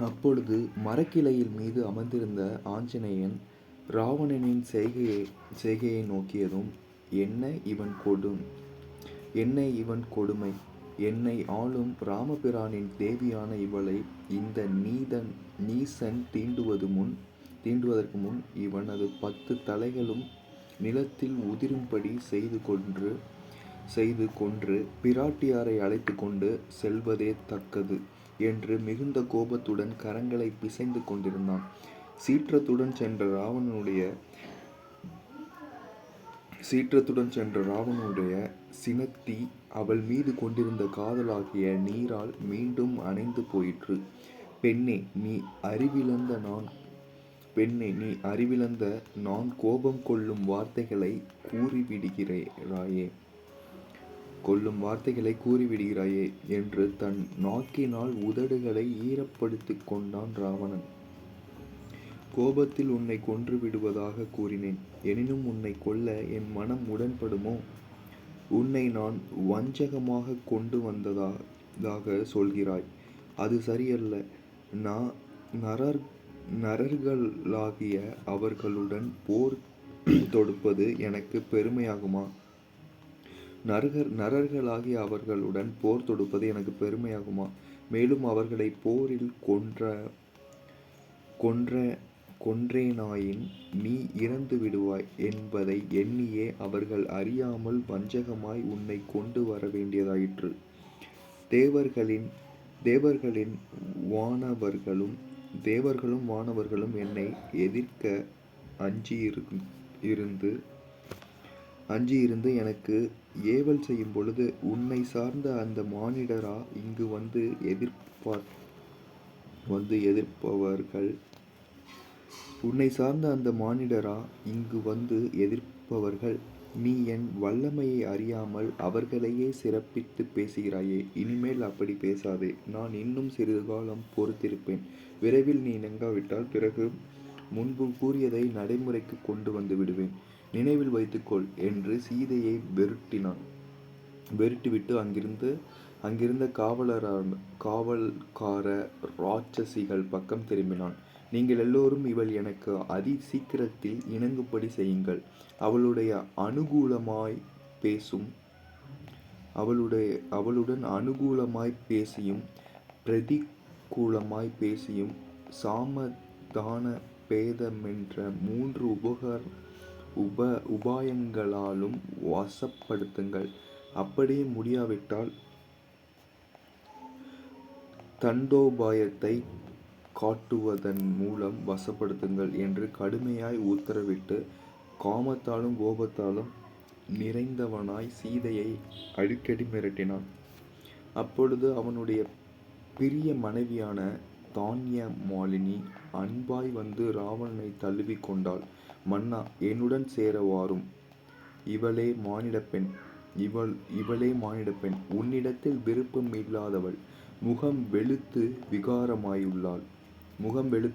அப்பொழுது மரக்கிளையில் மீது அமர்ந்திருந்த ஆஞ்சநேயன் ராவணனின் செய்கையை நோக்கியதும், என்ன இவன் கொடுமை! என்னை ஆளும் ராமபிரானின் தேவியான இவளை இந்த நீசன் தீண்டுவதற்கு முன் இவனது 10 தலைகளும் நிலத்தில் உதிரும்படி செய்து கொன்று பிராட்டியாரை அழைத்து கொண்டு செல்வதே தக்கது என்று மிகுந்த கோபத்துடன் கரங்களை பிசைந்து கொண்டிருந்தான். சீற்றத்துடன் சென்ற ராவணனுடைய சினத்தி அவள் மீது கொண்டிருந்த காதலாகிய நீரால் மீண்டும் அணைந்து போயிற்று. பெண்ணே, நீ அறிவிழந்த நான் கோபம் கொள்ளும் வார்த்தைகளை கூறிவிடுகிறாயே என்று தன் நாக்கினால் உதடுகளை ஈரப்படுத்திக் கொண்டான் ராவணன். கோபத்தில் உன்னை கொன்று விடுவதாக கூறினேன். எனினும் உன்னை கொல்ல என் மனம் உடன்படுமோ? உன்னை நான் வஞ்சகமாக கொண்டு வந்ததாக சொல்கிறாய். அது சரியல்ல. நரர்களாகிய அவர்களுடன் போர் தொடுப்பது எனக்கு பெருமையாகுமா? நரர்களாகிய அவர்களுடன் போர் தொடுப்பது எனக்கு பெருமையாகுமா? மேலும் அவர்களை போரில் கொன்றேனாயின் நீ இறந்து விடுவாய் என்பதை எண்ணியே அவர்கள் அறியாமல் வஞ்சகமாய் உன்னை கொண்டு வர வேண்டியதாயிற்று. தேவர்களும் வானவர்களும் என்னை எதிர்க்க அஞ்சியிருந்து எனக்கு ஏவல் செய்யும் பொழுது உன்னை சார்ந்த அந்த மானிடரா இங்கு வந்து எதிர்ப்பவர்கள் நீ என் வல்லமையை அறியாமல் அவர்களையே சிறப்பித்து பேசுகிறாயே. இனிமேல் அப்படி பேசாதே. நான் இன்னும் சிறிது காலம் பொறுத்திருப்பேன். விரைவில் நீ நீங்காவிட்டால் பிறகு முன்பு கூறியதை நடைமுறைக்கு கொண்டு வந்து விடுவேன். நினைவில் வைத்துக்கொள் என்று சீதையை வெருட்டிவிட்டு அங்கிருந்த காவல்கார ராட்சசிகள் பக்கம் திரும்பினான். நீங்கள் எல்லோரும் இவள் எனக்கு அதி சீக்கிரத்தில் இணங்கும்படி செய்யுங்கள். அவளுடன் அனுகூலமாய் பேசியும் பிரதிகூலமாய் பேசியும் சாமதான பேதமென்ற 3 உபாயங்களாலும் வசப்படுத்துங்கள். அப்படியே முடியாவிட்டால் தண்டோபாயத்தை காட்டுவதன் மூலம் வசப்படுத்துங்கள் என்று கடுமையாய் உத்தரவிட்டு காமத்தாலும் கோபத்தாலும் நிறைந்தவனாய் சீதையை அடிக்கடி மிரட்டினான். அப்பொழுது அவனுடைய பிரிய மனைவியான தான்ய மாலினி அன்பாய் வந்து ராவணனை தழுவி கொண்டாள். மன்னா, என்னுடன் சேர வாரும். இவளே மானிடப்பெண். உன்னிடத்தில் விருப்பம் இல்லாதவள். முகம் வெளுத்து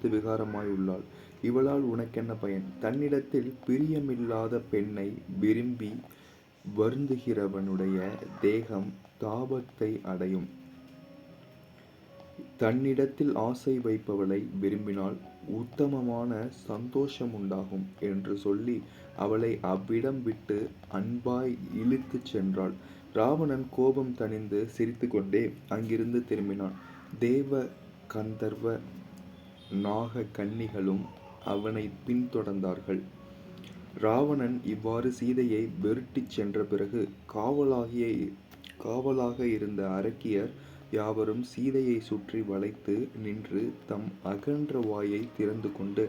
விகாரமாயுள்ளாள். இவளால் உனக்கென்ன பயன்? தன்னிடத்தில் பிரியமில்லாத பெண்ணை விரும்பி வருந்துகிறவனுடைய தேகம் தாபத்தை அடையும். தன்னிடத்தில் ஆசை வைப்பவளை விரும்பினால் உத்தமமான சந்தோஷமுண்டாகும் என்று சொல்லி அவளை அவ்விடம் விட்டு அன்பாய் இழுத்துச் சென்றாள். ராவணன் கோபம் தணிந்து சிரித்துக்கொண்டே அங்கிருந்து திரும்பினான். தேவ கந்தர்வ நாக கன்னிகளும் அவனை பின்தொடர்ந்தார்கள். ராவணன் இவ்வாறு சீதையை வெருட்டிச் சென்ற பிறகு காவலாக இருந்த அரக்கியர் யாவரும் சீதையை சுற்றி வளைத்து நின்று தம் அகன்ற வாயை திறந்து கொண்டு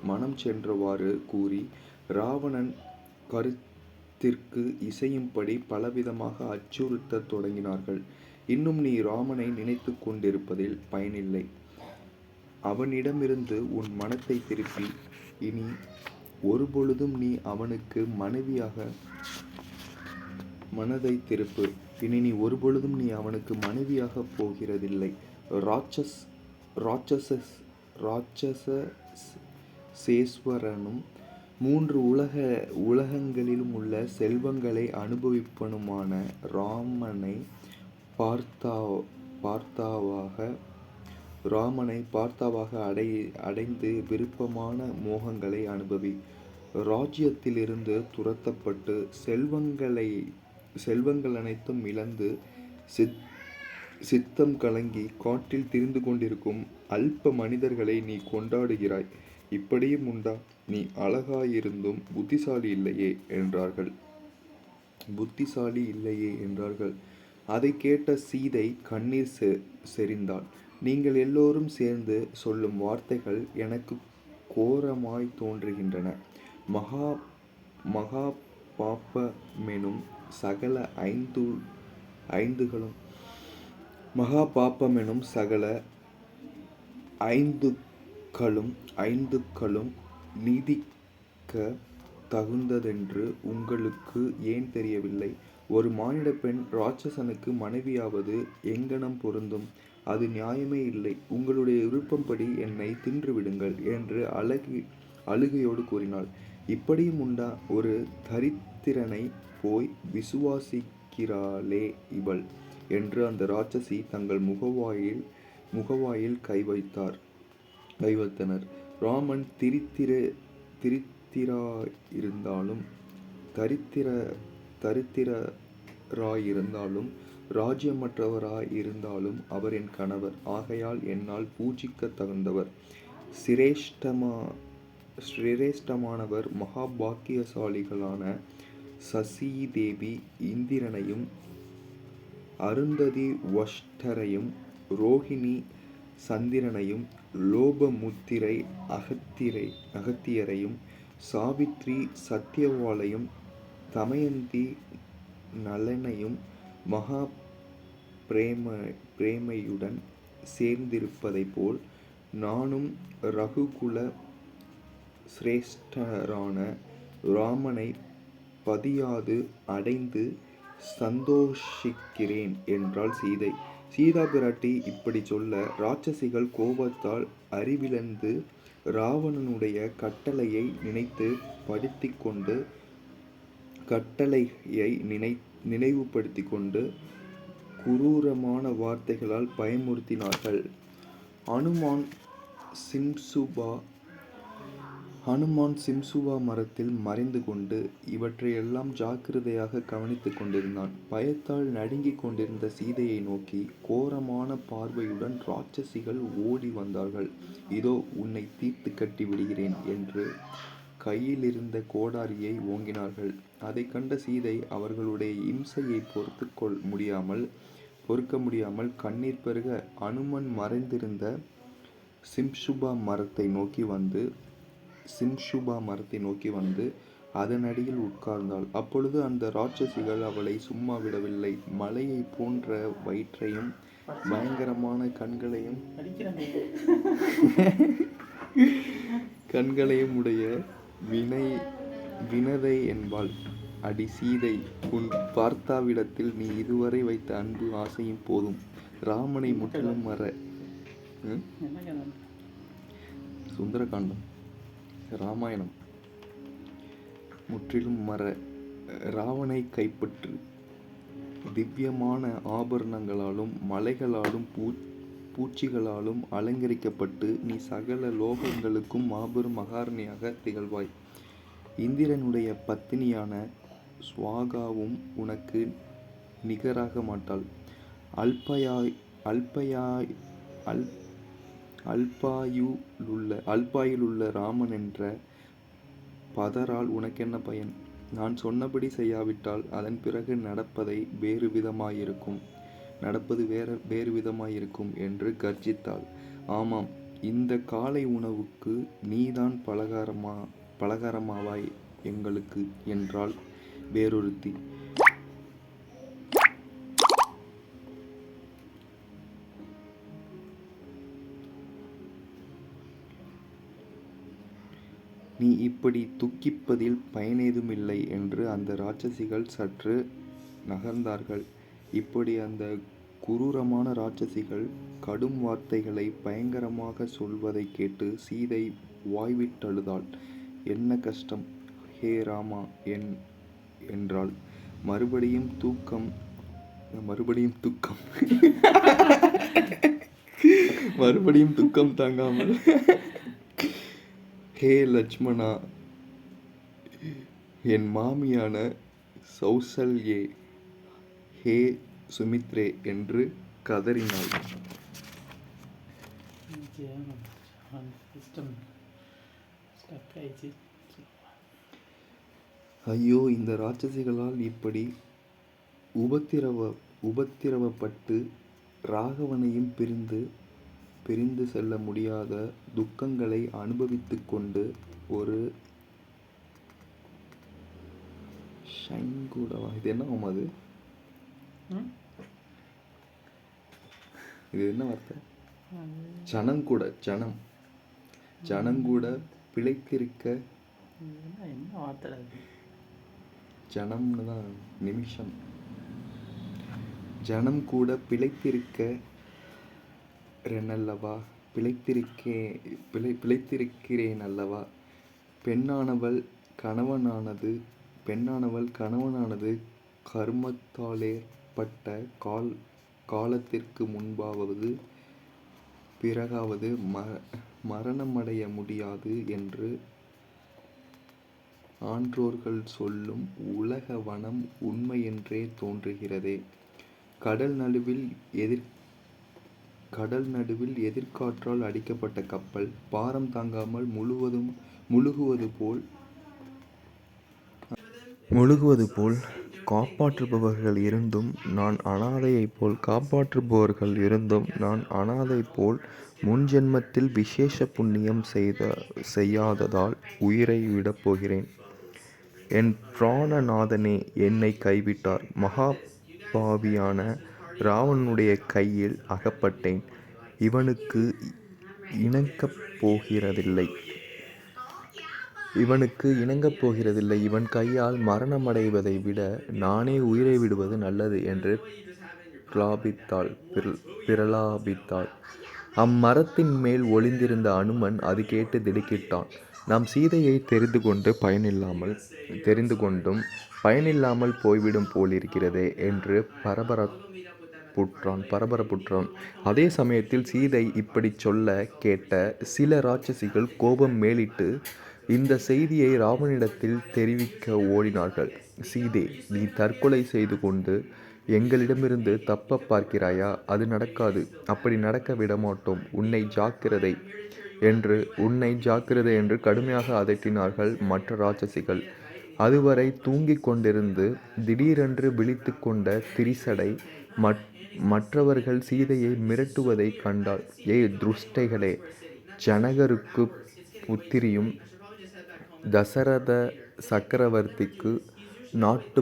மனம் சென்றவாறு கூறி ராவணன் கருத்திற்கு இசையும்படி பலவிதமாக அச்சுறுத்தத் தொடங்கினார்கள். இன்னும் நீ ராமனை நினைத்து கொண்டிருப்பதில் பயனில்லை. அவனிடமிருந்து உன் மனத்தை திருப்பி இனி ஒருபொழுதும் நீ அவனுக்கு மனைவியாகப் போகிறதில்லை. ராட்சசேஸ்வரனும் 3 உலகங்களிலும் உள்ள செல்வங்களை அனுபவிப்பனுமான ராமனை பார்த்தாவாக ராமனை பார்த்தாவாக அடைந்து விருப்பமான மோகங்களை அனுபவி. ராஜ்யத்திலிருந்து துரத்தப்பட்டு செல்வங்கள் அனைத்தும் இழந்து சித்தம் கலங்கி காட்டில் திரிந்து கொண்டிருக்கும் அல்ப மனிதர்களை நீ கொண்டாடுகிறாய். இப்படியும் உண்டா? நீ அழகாயிருந்தும் புத்திசாலி இல்லையே என்றார்கள். அதை கேட்ட சீதை கண்ணீர் செறிந்தாள். நீங்கள் எல்லோரும் சேர்ந்து சொல்லும் வார்த்தைகள் எனக்கு கோரமாய் தோன்றுகின்றன. மகா மகா பாப்பமெனும் சகல ஐந்துக்களும் நீதிக்க தகுந்ததென்று உங்களுக்கு ஏன் தெரியவில்லை? ஒரு மானிட பெண் ராட்சசனுக்கு மனைவியாவது எங்கனம் பொருந்தும்? அது நியாயமே இல்லை. உங்களுடைய விருப்பப்படி என்னை தின்றுவிடுங்கள் என்று அழுகையோடு கூறினாள். இப்படியும் உண்டா? ஒரு தரித்திரனை போய் விசுவாசிக்கிறாளே இவள் என்று அந்த ராட்சசி தங்கள் முகவாயில் கை வைத்தனர். ராமன் தரித்திரராயிருந்தாலும் ராஜ்யமற்றவராயிருந்தாலும் அவர் என் கணவர். ஆகையால் என்னால் பூஜிக்க தகுந்தவர். சிரேஷ்டமானவர் மகாபாக்கியசாலிகளான சசீதேவி இந்திரனையும் அருந்ததி வஷ்டரையும் ரோஹிணி சந்திரனையும் லோபமுத்திரை அகத்தியரையும் சாவித்ரி சத்தியவாளையும் தமயந்தி நலனையும் மகா பிரேமையுடன் சேர்ந்திருப்பதைப் போல் நானும் ரகுகுல சிரேஷ்டரான ராமனை பதியாது அடைந்து சந்தோஷிக்கிறேன் என்றாள் சீதை. சீதா பிராட்டி இப்படி சொல்ல ராட்சசிகள் கோபத்தால் அறிவிழந்து ராவணனுடைய கட்டளையை நினைவுபடுத்திக் கொண்டு குரூரமான வார்த்தைகளால் பயமுறுத்தினார்கள். ஹனுமான் சிம்சுபா மரத்தில் மறைந்து கொண்டு இவற்றையெல்லாம் ஜாக்கிரதையாக கவனித்துக் கொண்டிருந்தான். பயத்தால் நடுங்கிக் கொண்டிருந்த சீதையை நோக்கி கோரமான பார்வையுடன் ராட்சசிகள் ஓடி வந்தார்கள். இதோ உன்னை தீர்த்து கட்டி விடுகிறேன் என்று கையிலிருந்த கோடாரியை ஓங்கினார்கள். அதை கண்ட சீதை அவர்களுடைய இம்சையை பொறுக்க முடியாமல் கண்ணீர் பெருக அனுமன் மறைந்திருந்த சிம்சுபா மரத்தை நோக்கி வந்து அதனடியில் உட்கார்ந்தாள். அப்பொழுது அந்த ராட்சசிகள் அவளை சும்மா விடவில்லை. மலையை போன்ற வயிற்றையும் பயங்கரமான கண்களையும் உடைய வினதை என்பாள். அடி சீதை, உன் பார்த்தாவிடத்தில் நீ இதுவரை வைத்த அன்பு ஆசையும் போதும். ராமனை முற்றிலும் சுந்தரகாண்டம் ராமாயணம். முற்றிலும் ராவனை கைப்பற்று. திவ்யமான ஆபரணங்களாலும் மலைகளாலும் பூச்சிகளாலும் அலங்கரிக்கப்பட்டு நீ சகல லோகங்களுக்கும் மாபெரும் மகாரணியாக திகழ்வாய். இந்திரனுடைய பத்தினியான ஸ்வாகாவும் உனக்கு நிகராக மாட்டாள். அல்பாயுள்ள ராமன் என்ற பதரால் உனக்கென்ன பயன்? நான் சொன்னபடி செய்யாவிட்டால் அதன் பிறகு நடப்பது வேறு விதமாயிருக்கும் என்று கர்ஜித்தாள். ஆமாம், இந்த காலை உணவுக்கு நீதான் பலகாரமாவாய் எங்களுக்கு என்றாள் வேறொருத்தி. நீ இப்படி துக்கிப்பதில் பயனேதுமில்லை என்று அந்த ராட்சசிகள் சற்று நகர்ந்தார்கள். இப்படி அந்த குரூரமான ராட்சசிகள் கடும் வார்த்தைகளை பயங்கரமாக சொல்வதைக் கேட்டு சீதை வாய்விட்டழுதாள். என்ன கஷ்டம் ஹே ராமா என்றாள். மறுபடியும் தூக்கம் மறுபடியும் துக்கம் தாங்காமல், ஹே லட்சுமணா, என் மாமியான சௌசல்யே, ஹே சுமித்ரே என்று கதறினாள். ஐயோ, இந்த ராட்சசிகளால் இப்படி உபத்திரவப்பட்டு ராகவனையும் பிரிந்து செல்ல முடியாத துக்கங்களை அனுபவித்து கொண்டு ஒரு ஷைங்கூடவா, இது என்ன அது? இது என்ன வார்த்தை? ஜனங்கூட பிழைத்திருக்க, என்ன வார்த்தை? ஜனம்னு தான் நிமிஷம். ஜனம் கூட பிழைத்திருக்கிறேன் அல்லவா? பெண்ணானவள் கணவனானது கர்மத்தாலேற்பட்ட காலத்திற்கு முன்பாவது பிறகாவது மரணமடைய முடியாது என்று ஆன்றோர்கள் சொல்லும் உலக வனம் உண்மையென்றே தோன்றுகிறதே. கடல் நடுவில் எதிர்காற்றால் அடிக்கப்பட்ட கப்பல் பாரம் தாங்காமல் முழுகுவது போல் காப்பாற்றுபவர்கள் இருந்தும் நான் அனாதை போல் முன்ஜென்மத்தில் விசேஷ புண்ணியம் செய்யாததால் உயிரை விடப்போகிறேன். என் பிராணநாதனே என்னை கைவிட்டார். மகாபாவியான ராவணனுடைய கையில் அகப்பட்டேன். இவனுக்கு இணங்கப் போகிறதில்லை. இவன் கையால் மரணமடைவதை விட நானே உயிரை விடுவது நல்லது என்று பிரலாபித்தாள். அம்மரத்தின் மேல் ஒளிந்திருந்த அனுமன் அது கேட்டு திடுக்கிட்டான். நாம் சீதையை தெரிந்து கொண்டும் பயனில்லாமல் போய்விடும் போலிருக்கிறதே என்று பரபரப்புற்றான். அதே சமயத்தில் சீதை இப்படி சொல்ல கேட்ட சில ராட்சசிகள் கோபம் மேலிட்டு இந்த செய்தியை ராவணனிடத்தில் தெரிவிக்க ஓடினார்கள். சீதே, நீ தற்கொலை செய்து கொண்டு எங்களிடமிருந்து தப்ப பார்க்கிறாயா? அது நடக்காது. அப்படி நடக்க விடமாட்டோம். உன்னை ஜாக்கிரதை என்று கடுமையாக அதட்டினார்கள் மற்ற ராட்சசிகள். அதுவரை தூங்கிக் கொண்டிருந்து திடீரென்று விழித்து கொண்ட திரிசடை மற்றவர்கள் சீதையை மிரட்டுவதை கண்டாள். துஷ்டைகளே, ஜனகருக்கு புத்திரியும் தசரத சக்கரவர்த்திக்கு நாட்டு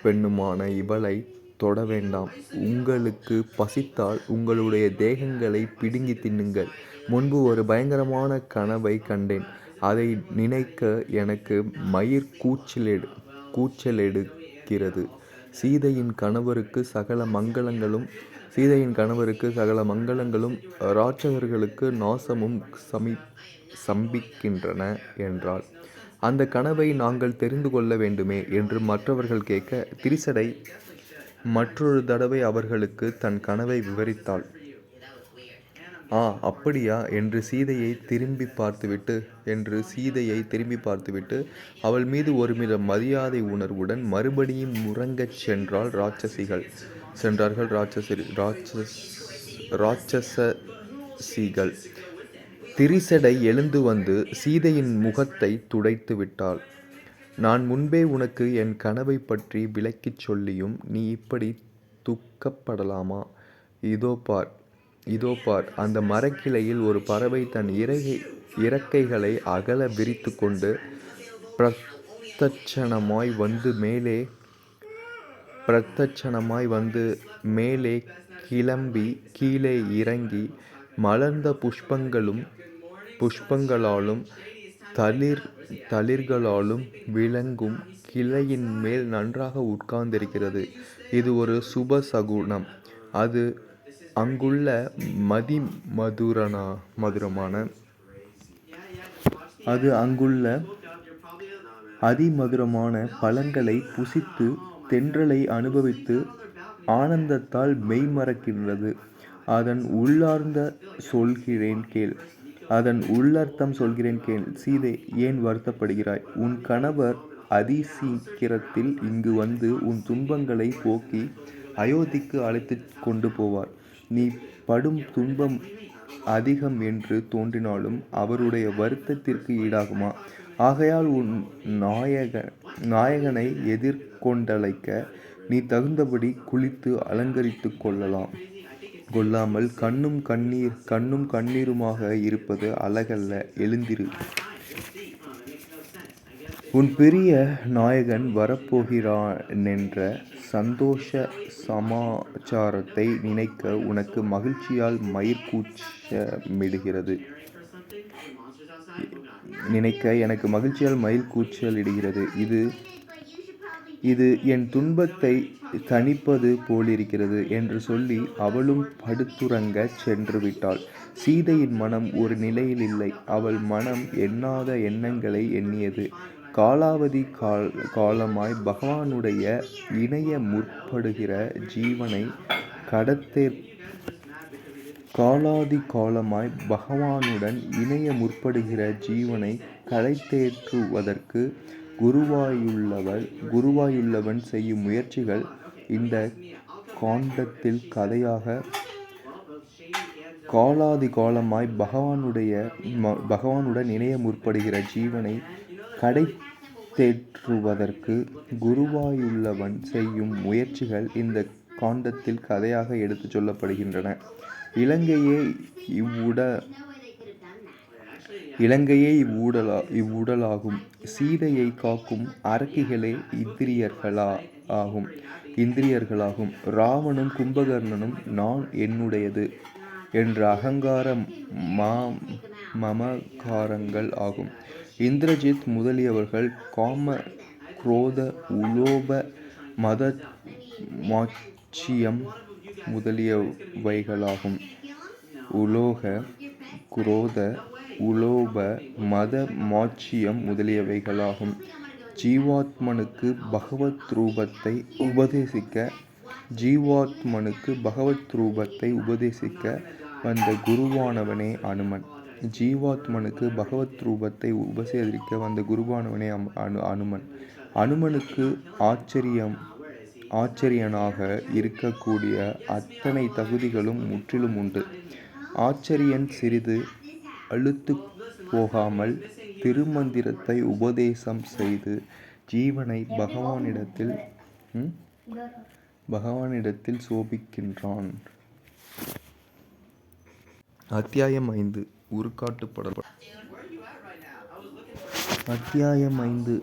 பெண்ணுமான இவளை தொட வேண்டாம். உங்களுக்கு பசித்தால் உங்களுடைய தேகங்களை பிடுங்கி தின்னுங்கள். முன்பு ஒரு பயங்கரமான கனவை கண்டேன். அதை நினைக்க எனக்கு மயிர் கூச்சலெடுக்கிறது. சீதையின் கணவருக்கு சகல மங்களங்களும் ராட்சகர்களுக்கு நாசமும் சம்பிக்கின்றன என்றாள். அந்த கனவை நாங்கள் தெரிந்து கொள்ள வேண்டுமே என்று மற்றவர்கள் கேட்க, திரிசடை மற்றொரு தடவை அவர்களுக்கு தன் கனவை விவரித்தாள். அப்படியா என்று சீதையை திரும்பி பார்த்துவிட்டு அவள் மீது ஒருமித மரியாதை உணர்வுடன் மறுபடியும் முறங்கச் சென்றார்கள் ராட்சசிகள். திரிசடை எழுந்து வந்து சீதையின் முகத்தை துடைத்து விட்டாள். நான் முன்பே உனக்கு என் கனவை பற்றி விளக்கிச் சொல்லியும் நீ இப்படி துக்கப்படலாமா? இதோ பார், அந்த மரக்கிளையில் ஒரு பறவை தன் இறக்கைகளை அகல விரித்து கொண்டு பிரத்யட்சணமாய் வந்து மேலே கிளம்பி கீழே இறங்கி மலர்ந்த புஷ்பங்களாலும் தளிர்களாலும் விளங்கும் கிளையின் மேல் நன்றாக உட்கார்ந்திருக்கிறது. இது ஒரு சுப சகுனம். அது அங்குள்ள அதிமதுரமான பழங்களை புசித்து தென்றலை அனுபவித்து ஆனந்தத்தால் மெய்மறக்கிறது. அதன் உள்ளார்ந்த சொல்கிறேன் கேள். அதன் உள்ளர்த்தம் சொல்கிறேன் கேள். சீதை, ஏன் வருத்தப்படுகிறாய்? உன் கணவர் அதிசீக்கிரத்தில் இங்கு வந்து உன் துன்பங்களை போக்கி அயோத்திக்கு அழைத்து கொண்டு போவார். நீ படும் துன்பம் அதிகம் என்று தோன்றினாலும் அவருடைய வருத்தத்திற்கு ஈடாகுமா? ஆகையால் உன் நாயகனை எதிர்கொண்டழைக்க நீ தகுந்தபடி குளித்து அலங்கரித்து கொள்ளாமல் கண்ணும் கண்ணீருமாக இருப்பது அழகல்ல. எழுந்திரு. உன் பெரிய நாயகன் வரப்போகிறானென்ற சந்தோஷ சமாச்சாரத்தை நினைக்க உனக்கு மகிழ்ச்சியால் எனக்கு மகிழ்ச்சியால் மயில் கூச்சலிடுகிறது. இது என் துன்பத்தை தணிப்பது போலிருக்கிறது என்று சொல்லி அவளும் படுத்துறங்கச் சென்று விட்டாள். சீதையின் மனம் ஒரு நிலையில் இல்லை. அவள் மனம் எண்ணாத எண்ணங்களை எண்ணியது. காலாவதி காலமாய் பகவானுடைய இணைய முற்படுகிற ஜீவனை பகவானுடன் இணைய முற்படுகிற ஜீவனை கடைத்தேற்றுவதற்கு குருவாயுள்ளவன் செய்யும் முயற்சிகள் இந்த காண்டத்தில் காலாதி காலமாய் பகவானுடன் இணைய முற்படுகிற ஜீவனை கடைத்தேற்றுவதற்கு குருவாயுள்ளவன் செய்யும் முயற்சிகள் இந்த காண்டத்தில் கதையாக எடுத்துச் சொல்லப்படுகின்றன. இலங்கையே இவ்வுடலாகும். சீதையை காக்கும் அரக்கிகளே இந்திரியர்களாகும். ராவனும் கும்பகர்ணனும் நான் என்னுடையது என்ற அகங்கார மமகாரங்கள் ஆகும். இந்திரஜித் முதலியவர்கள் காம குரோத உலோப மத மாட்சியம் முதலியவைகளாகும். குரோத உலோப மத மாட்சியம் முதலியவைகளாகும். ஜீவாத்மனுக்கு பகவத் ரூபத்தை உபதேசிக்க வந்த குருவானவனே அனுமன். அனுமனுக்கு ஆச்சரியனாக இருக்கக்கூடிய அத்தனை தகுதிகளும் முற்றிலும் உண்டு. ஆச்சரியன் சிறிது அலுத்துப் போகாமல் திருமந்திரத்தை உபதேசம் செய்து ஜீவனை பகவானிடத்தில் சோபிக்கின்றான். அத்தியாயம் 5 உருக்காட்டுப்படலம். அத்தியாயம் 5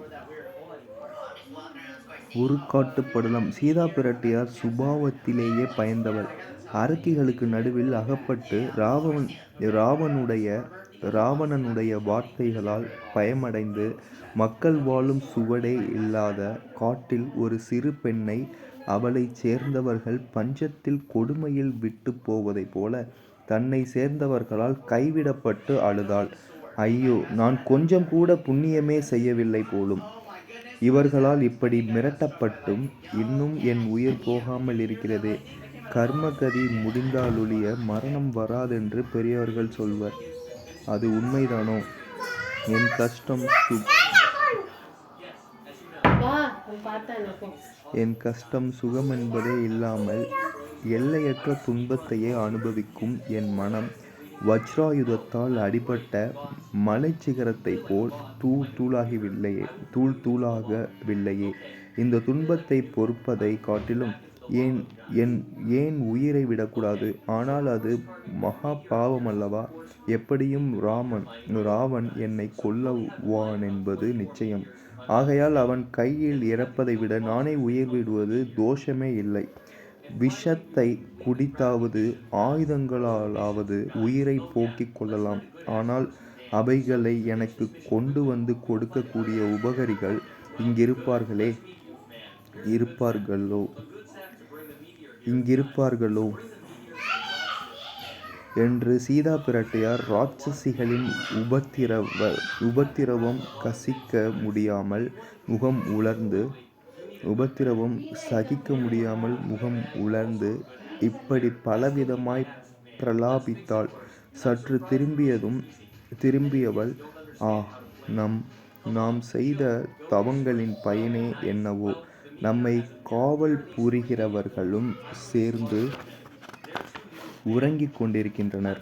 உருக்காட்டுப்படலம். சீதா பிராட்டியார் சுபாவத்திலேயே பயந்தவள். அரக்கிகளுக்கு நடுவில் அகப்பட்டு ராவணனுடைய வார்த்தைகளால் பயமடைந்து மக்கள் வாழும் சுவடே இல்லாத காட்டில் ஒரு சிறு பெண்ணை அவளைச் சேர்ந்தவர்கள் பஞ்சத்தில் கொடுமையில் விட்டு போவதைப் போல தன்னை சேர்ந்தவர்களால் கைவிடப்பட்டு அழுதாள். ஐயோ, நான் கொஞ்சம் கூட புண்ணியமே செய்யவில்லை போலும். இவர்களால் இப்படி மிரட்டப்பட்டும் இன்னும் என் உயிர் போகாமல் இருக்கிறதே. கர்மகதி முடிந்தாலொழிய மரணம் வராதென்று பெரியவர்கள் சொல்வர். அது உண்மைதானோ? என் கஷ்டம் சுகமென்பதே இல்லாமல் எல்லையற்ற துன்பத்தையே அனுபவிக்கும் என் மனம் வஜ்ராயுதத்தால் அடிபட்ட மலைச்சிகரத்தைப் போல் தூள் தூளாகவில்லையே. இந்த துன்பத்தை பொறுப்பதை காட்டிலும் ஏன் உயிரை விடக்கூடாது? ஆனால் அது மகா பாவமல்லவா? எப்படியும் ராவன் என்னை கொல்லுவானென்பது நிச்சயம். ஆகையால் அவன் கையில் இறப்பதை விட நானே உயிர் விடுவது தோஷமே இல்லை. விஷத்தை குடித்தாவது ஆயுதங்களாலாவது உயிரை போக்கிக் கொள்ளலாம். ஆனால் அவைகளை எனக்கு கொண்டு வந்து கொடுக்கக்கூடிய உபகாரிகள் இங்கிருப்பார்களோ என்று சீதா பிராட்டியார் ராட்சசிகளின் உபத்திரவம் சகிக்க முடியாமல் முகம் உலர்ந்து இப்படி பலவிதமாய் பிரலாபித்தாள். சற்று திரும்பியவள், ஆ, நாம் செய்த தவங்களின் பயனே என்னவோ? நம்மை காவல் புரிகிறவர்களும் சேர்ந்து உறங்கிக் கொண்டிருக்கின்றனர்.